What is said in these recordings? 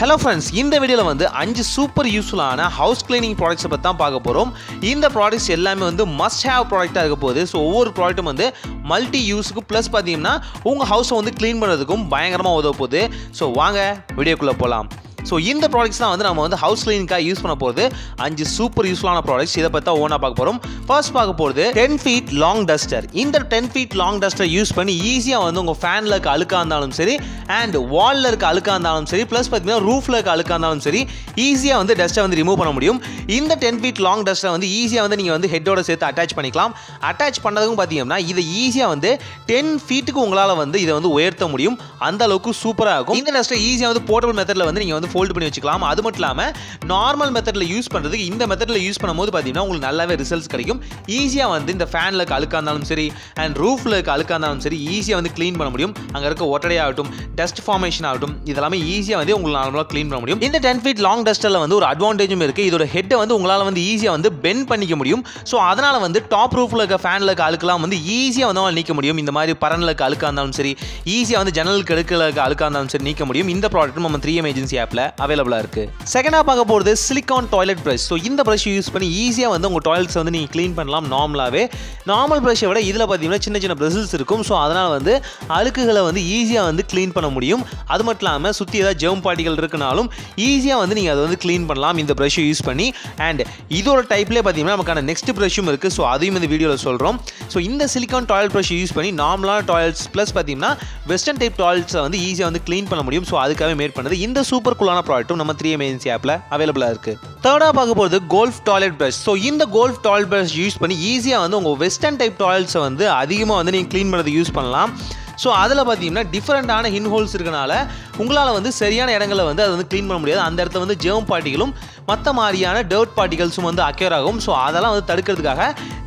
Hello friends, இந்த வீடியோல வந்து 5 சூப்பர் யூஸ்ஃபுல்லான ஹவுஸ் கிளீனிங் ப்ராடக்ட்ஸ் பத்தி தான் பார்க்க போறோம். இந்த ப்ராடக்ட்ஸ் எல்லாமே வந்து மஸ்ட் ஹேவ் ப்ராடக்ட்டா இருக்க போகுது. சோ ஒவ்வொரு ப்ராடக்ட்டும் வந்து மல்டி யூஸ்க்கு ப்ளஸ் பாத்தீங்கன்னா உங்க ஹவுஸை வந்து க்ளீன் பண்றதுக்கும் பயங்கரமா உதவ போகுது. சோ வாங்க வீடியோக்குள்ள போலாம். So இந்த ப்ராடக்ட்ஸ் தான் வந்து நம்ம வந்து ஹவுஸ் கிளீனிங்காக யூஸ் பண்ண போகிறது 5 சூப்பர் யூஸ்ஃபுல்லான ப்ராடக்ட்ஸ். இதை பற்றி ஓனாக பார்க்க போகிறோம். ஃபர்ஸ்ட் பார்க்க போகிறது 10 feet லாங் டஸ்டர். இந்த 10 feet லாங் டஸ்டர் யூஸ் பண்ணி ஈஸியாக வந்து உங்கள் ஃபேனில் இருக்க அழுக்காக இருந்தாலும் சரி அண்ட் வாலில் இருக்க அழுக்காக இருந்தாலும் சரி ப்ளஸ் பார்த்தீங்கன்னா ரூஃபில் இருக்க அழுக்காக இருந்தாலும் சரி ஈஸியாக வந்து டஸ்ட்டை வந்து ரிமூவ் பண்ண முடியும். இந்த 10 feet லாங் டஸ்ட்டை வந்து ஈஸியாக வந்து நீங்கள் வந்து ஹெட்டோட சேர்த்து அட்டாச் பண்ணிக்கலாம். அட்டாச் பண்ணதுக்கும் பார்த்தீங்கன்னா இதை ஈஸியாக வந்து 10 feetக்கு உங்களால் வந்து இதை வந்து உயர்த்த முடியும். அந்த அளவுக்கு சூப்பராக இருக்கும். இந்த டஸ்ட்டை ஈஸியாக வந்து போர்ட்டபிள் மெத்தடில் வந்து நீங்கள் வந்து ஃபோல்ட் பண்ணி வச்சுக்கலாம். அது மட்டும் இல்லாமல் நார்மல் மெத்தடில் யூஸ் பண்ணுறதுக்கு இந்த மெத்தடில் யூஸ் பண்ணும்போது பார்த்தீங்கன்னா உங்களுக்கு நல்லாவே ரிசல்ட்ஸ் கிடைக்கும். ஈஸியாக வந்து இந்த ஃபேனில் இருக்க அழுக்காக இருந்தாலும் சரி அண்ட் ரூஃபில் இருக்க அழுக்காக இருந்தாலும் சரி ஈஸியாக வந்து க்ளீன் பண்ண முடியும். அங்கே இருக்க ஒட்டடையாகட்டும் டஸ்ட் ஃபார்மேஷன் ஆகட்டும் இதெல்லாமே ஈஸியாக வந்து உங்களுக்கு நார்மலாக க்ளீன் பண்ண முடியும். இந்த 10 feet லாங் டஸ்ட்டில் வந்து ஒரு அட்வான்டேஜும் இருக்குது. இதோட ஹெட்டை வந்து உங்களால் வந்து ஈஸியாக வந்து பெண்ட் பண்ணிக்க முடியும். ஸோ அதனால் வந்து டாப் ரூஃபில் இருக்க ஃபேனில் இருக்க அழுக்கெல்லாம் வந்து ஈஸியாக வந்து நீக்க முடியும். இந்த மாதிரி பரனில் இருக்க அழுக்காக இருந்தாலும் சரி ஈஸியாக வந்து ஜன்னலுக்கு அடுக்கில் இருக்க அழுக்காக இருந்தாலும் சரி நீக்க முடியும். இந்த ப்ராடக்ட்டும் நம்ம 3M ஏஜென்சி ஆப்பில் அவைலபிளாக இருக்குது. செகண்டாக பார்க்க போகிறது சிலிகான் டாய்லெட் ப்ரஷ். ஸோ இந்த ப்ரஷ் யூஸ் பண்ணி ஈஸியாக வந்து உங்கள் டாய்லெட்ஸை வந்து நீங்கள் க்ளீன் பண்ணலாம். நார்மலாகவே நார்மல் ப்ரஷை விட இதில் பார்த்தீங்கன்னா சின்ன சின்ன ப்ரஷஸ் இருக்கும். ஸோ அதனால் வந்து அழுக்குகளை வந்து ஈஸியாக வந்து க்ளீன் பண்ண முடியும். அது மட்டும் இல்லாமல் சுற்றி ஏதாவது ஜெர்ம் பார்ட்டிகள் இருக்குனாலும் ஈஸியாக வந்து நீங்கள் அதை வந்து க்ளீன் பண்ணலாம் இந்த ப்ரஷை யூஸ் பண்ணி. அண்ட் இதோட டைப்லேயே பார்த்தீங்கன்னா நமக்கான நெக்ஸ்ட் ப்ரஷும் இருக்குது. ஸோ அதையும் இந்த வீடியோவில் சொல்கிறோம். ஸோ இந்த சிலிகான் டாய்லெட் ப்ரஷ் யூஸ் பண்ணி நார்மலான டாய்லெட்ஸ் ப்ளஸ் பார்த்தீங்கன்னா வெஸ்டர்ன் டைப் டாய்லெட்ஸை வந்து ஈஸியாக வந்து க்ளீன் பண்ண முடியும். ஸோ அதுக்காகவே மேட் பண்ணது இந்த சூப்பர் கூலான ப்ராடக்ட்டும் நம்ம 3M ஏஜென்சி ஆப்பில் அவைலபிளாக இருக்குது. தேர்டாக பார்க்க போகிறது கோல்ஃப் டாய்லெட் ப்ரஷ். ஸோ இந்த கோல்ஃப் டாய்லெட் ப்ரஷ் யூஸ் பண்ணி ஈஸியாக வந்து உங்கள் வெஸ்டர்ன் டைப் டாய்லெட்ஸை வந்து அதிகமாக வந்து நீங்கள் க்ளீன் பண்ணுறது யூஸ் பண்ணலாம். ஸோ அதில் பார்த்தீங்கன்னா டிஃப்ரெண்ட்டான ஹின்ஹோல்ஸ் இருக்கனால உங்களால் வந்து சரியான இடங்களில் வந்து அதை வந்து க்ளீன் பண்ண முடியாது. அந்த இடத்துல வந்து ஜெர்ம் பார்ட்டிகளும் மற்ற மாதிரியான டர்ட் பார்ட்டிகல்ஸும் வந்து அக்யூர் ஆகும். ஸோ அதெல்லாம் வந்து தடுக்கிறதுக்காக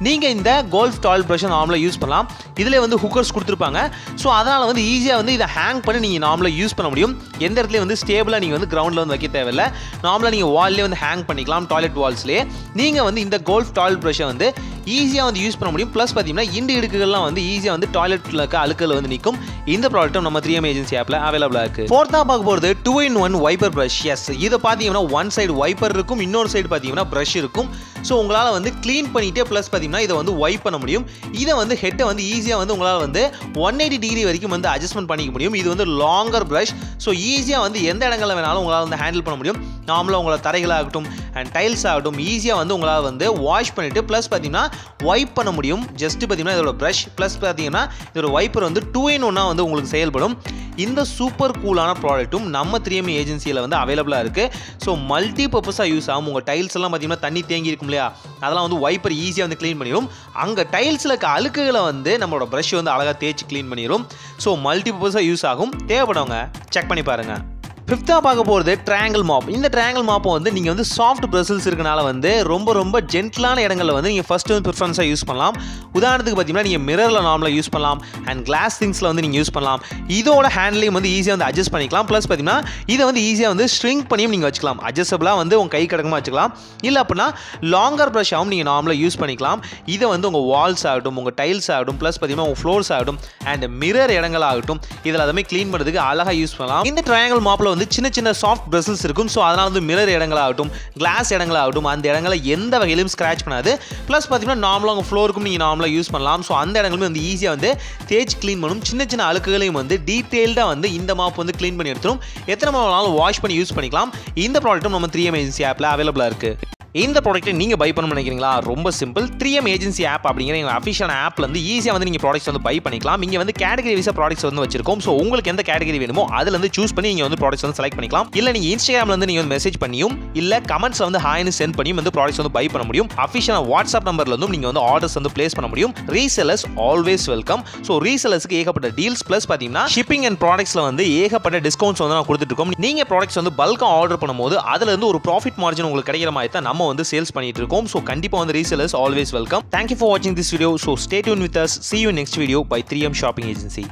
நீங்கள் இந்த கோல்ஃப் டாய்லெட் ப்ரஷை நார்மலாக யூஸ் பண்ணலாம். இதில் வந்து ஹுக்கர்ஸ் கொடுத்துருப்பாங்க. ஸோ அதனால் வந்து ஈஸியாக வந்து இதை ஹேங் பண்ணி நீங்கள் நார்மலாக யூஸ் பண்ண முடியும். எந்த இடத்துலையும் வந்து ஸ்டேபிளாக நீங்கள் வந்து கிரவுண்டில் வந்து வைக்க தேவையில்லை. நார்மலாக நீங்கள் வால்லே வந்து ஹேங் பண்ணிக்கலாம். டாய்லெட் வால்ஸ்லேயே நீங்கள் வந்து இந்த கோல்ஃப் டாய்லெட் ப்ரஷை வந்து ஈஸியாக வந்து யூஸ் பண்ண முடியும். ப்ளஸ் பார்த்தீங்கன்னா இந்த இடுக்குகள்லாம் வந்து ஈஸியாக வந்து டாய்லெட்டில் இருக்க அழுக்குகள் வந்து நிற்கும். இந்த ப்ராடக்ட்டும் நம்ம 3M ஏஜென்சி ஆப்பில் அவைலபிளாக இருக்குது. ஃபோர்த்தாக பார்க்க போகிறது 2-in-1 வைப்பர் ப்ரஷ். எஸ், இதை பார்த்தீங்கன்னா ஒன் சைடு வைப்பர் இருக்கும், இன்னொரு சைடு பார்த்தீங்கன்னா ப்ரஷ் இருக்கும். ஸோ உங்களால் வந்து க்ளீன் பண்ணிகிட்டே ப்ளஸ் பார்த்தீங்கன்னா இதை வந்து வைப் பண்ண முடியும். இதை வந்து ஹெட்டை வந்து ஈஸியாக வந்து உங்களால் வந்து 180 டிகிரி வரைக்கும் வந்து அட்ஜஸ்ட்மெண்ட் பண்ணிக்க முடியும். இது வந்து லாங்கர் ப்ரஷ். ஸோ ஈஸியாக வந்து எந்த இடங்களில் வேணாலும் உங்களால் வந்து ஹேண்டில் பண்ண முடியும். நார்மலாக உங்களோட தரைகளாகட்டும் அண்ட் டைல்ஸ் ஆகட்டும் ஈஸியாக வந்து உங்களால் வந்து வாஷ் பண்ணிவிட்டு ப்ளஸ் பார்த்தீங்கன்னா வைப் பண்ண முடியும். ஜஸ்ட் பார்த்தீங்கன்னா இதோட ப்ரஷ் ப்ளஸ் பார்த்தீங்கன்னா இதோட வைப்பர் வந்து 2-in-1 வந்து உங்களுக்கு செயல்படும். இந்த சூப்பர் கூலான ப்ராடக்ட்டும் நம்ம 3M ஏஜென்சியில் வந்து அவைலபிளாக இருக்குது. ஸோ மல்டி பர்பஸாக யூஸ் ஆகும். உங்கள் டைல்ஸ் எல்லாம் பார்த்தீங்கன்னா தண்ணி தேங்கி இருக்கும் இல்லையா, அதெல்லாம் வந்து வைப்பர் ஈஸியாக வந்து க்ளீன் பண்ணிடும். அங்கே டைல்ஸில் இருக்க அழுக்குகளை வந்து நம்மளோட ப்ரஷ் வந்து அழகாக தேய்ச்சி க்ளீன் பண்ணிடும். ஸோ மல்டி பர்பஸாக யூஸ் ஆகும். தேவைப்படுவங்க செக் பண்ணி பாருங்கள். ஃபிஃப்த்தாக பார்க்க போகிறது ட்ரையாங்கிள் மாப். இந்த ட்ரையாங்கிள் மாப்பை வந்து நீங்கள் வந்து சாஃப்ட் ப்ரஷல்ஸ் இருக்கனால வந்து ரொம்ப ஜென்டிலான இடங்களில் வந்து நீங்கள் ஃபஸ்ட்டு வந்து ப்ரிஃபரன்ஸாக யூஸ் பண்ணலாம். உதாரணத்துக்கு பார்த்தீங்கன்னா நீங்கள் மிரரில் நார்மலாக யூஸ் பண்ணலாம் அண்ட் கிளாஸ் திங்ஸில் வந்து நீங்கள் யூஸ் பண்ணலாம். இதோட ஹேண்ட்லையும் வந்து ஈஸியாக வந்து அட்ஜஸ்ட் பண்ணிக்கலாம். ப்ளஸ் பார்த்தீங்கன்னா இதை வந்து ஈஸியாக வந்து ஸ்ட்ரிங்க் பண்ணியும் நீங்கள் வச்சுக்கலாம். அட்ஜஸ்டபுளாக வந்து உங்கள் கை கடக்கமாக வச்சுக்கலாம். இல்லை அப்படின்னா லாங்கர் ப்ரஷ்ஷாகவும் நீங்கள் நார்மலாக யூஸ் பண்ணிக்கலாம். இதை வந்து உங்கள் வால்ஸ் ஆகட்டும், உங்கள் டைல்ஸ் ஆகட்டும், ப்ளஸ் பார்த்தீங்கன்னா உங்கள் ஃப்ளோர்ஸ் ஆகட்டும் அண்ட் மிரர் இடங்கள் ஆகட்டும் இதில் அதுமே க்ளீன் பண்ணுறதுக்கு அழகாக யூஸ் பண்ணலாம். இந்த ட்ரையாங்கிள் மாப்பில் வந்து சின்ன சாஃப்ட் பிரசல்ஸ் இருக்கும். ஸோ அதனால் வந்து மிரர் இடங்களாகட்டும் கிளாஸ் இடங்களாகட்டும் அந்த இடங்களை எந்த வகையிலும் ஸ்க்ராட்ச் பண்ணாது. ப்ளஸ் பார்த்தீங்கன்னா நார்மலாக உங்கள் ஃப்ளோருக்கும் நீங்கள் நார்மலாக யூஸ் பண்ணலாம். ஸோ அந்த இடங்களுமே வந்து ஈஸியாக வந்து தேய்ச்சி க்ளீன் பண்ணும். சின்ன அழுக்குகளையும் வந்து டீட்டெயில்டாக வந்து இந்த மாப் வந்து க்ளீன் பண்ணி எடுத்துரும். எத்தனை நாளும் வாஷ் பண்ணி யூஸ் பண்ணிக்கலாம். இந்த ப்ராடக்ட்டும் நம்ம 3M ஏஜென்சி ஆப்பில் அவைலபிளாக இருக்குது. இந்த ப்ராடக்ட்டை நீங்கள் பை பண்ணணும்னு நினைக்கிறீங்களா? ரொம்ப சிம்பிள். 3M ஏஜென்சி ஆப் அப்படிங்கிற எங்கள் அஃபிஷியல் ஆப்பில் வந்து ஈஸியாக வந்து நீங்கள் ப்ராடக்ட்ஸ் வந்து பை பண்ணிக்கலாம். இங்கே வந்து கேட்டகரி வைஸாக ப்ராடக்ட்ஸ் வந்து வச்சிருக்கோம். ஸோ உங்களுக்கு எந்த கேட்டகரி வேணுமோ அதில் வந்து சூஸ் பண்ணி நீங்கள் வந்து ப்ராடக்ட்ஸ் வந்து செலக்ட் பண்ணிக்கலாம். இல்லை நீங்கள் இன்ஸ்டாகிராமில் வந்து நீங்கள் வந்து மெசேஜ் பண்ணியும் இல்லை கமெண்ட்ஸில் வந்து ஹாய்னு சென்ட் பண்ணியும் வந்து ப்ராடக்ட்ஸ் வந்து பை பண்ண முடியும். அஃபிஷியல் வாட்ஸ்அப் நம்பரில் வந்து நீங்கள் வந்து ஆர்டர்ஸ் வந்து பிளேஸ் பண்ண முடியும். Resellers always welcome. ஸோ ரீசெல்லர்ஸ்க்கு ஏகப்பட்ட டீல்ஸ் ப்ளஸ் பார்த்தீங்கன்னா ஷிப்பிங் அண்ட் ப்ராடக்ட்ஸில் வந்து ஏகப்பட்ட டிஸ்கவுண்ட்ஸ் வந்து நான் கொடுத்துருக்கோம். நீங்கள் ப்ராடக்ட்ஸ் வந்து பல்காக ஆர்டர் பண்ணும்போது அதில் இருந்து ஒரு ப்ராஃபிட் மார்ஜின் உங்களுக்கு கிடைக்கிற மாதிரி தான் நம்ம வந்து சேல்ஸ் பண்ணிட்டு இருக்கோம். So கண்டிப்பா வந்து resellers always welcome. Thank you for watching this video. So stay tuned with us. See you in next video by 3M Shopping Agency.